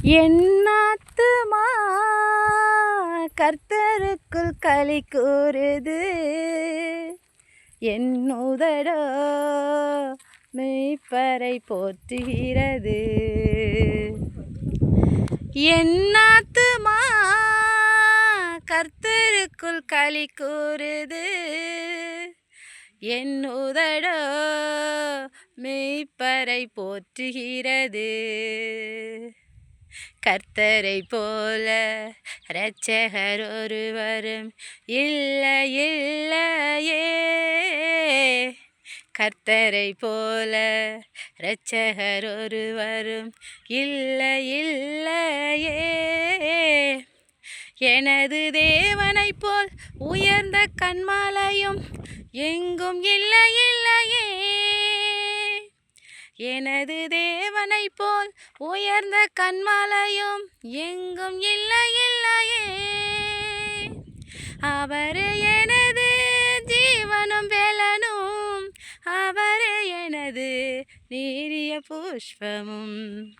என்னாத்துமா கர்த்தருக்குள் களி கூறுது, என் உதடோ மெய்ப்பரை போற்றுகிறது. என்னாத்துமா கர்த்தருக்குள் களி கூறுது, என் உதடோ மெய்ப்பரை போற்றுகிறது. கர்த்தரை போல இரட்சகர் ஒருவரும் இல்லையே. கர்த்தரை போல இரட்சகர் ஒருவரும் இல்லையே. எனது தேவனைப் போல் உயர்ந்த கன்மலையும் எங்கும் இல்லையே. எனது தேவனைப் போல் உயர்ந்த கன்மலையும் எங்கும் இல்லையே. அவரே எனது ஜீவனும் வேலனும், அவரே எனது நீரிய புஷ்பமும்.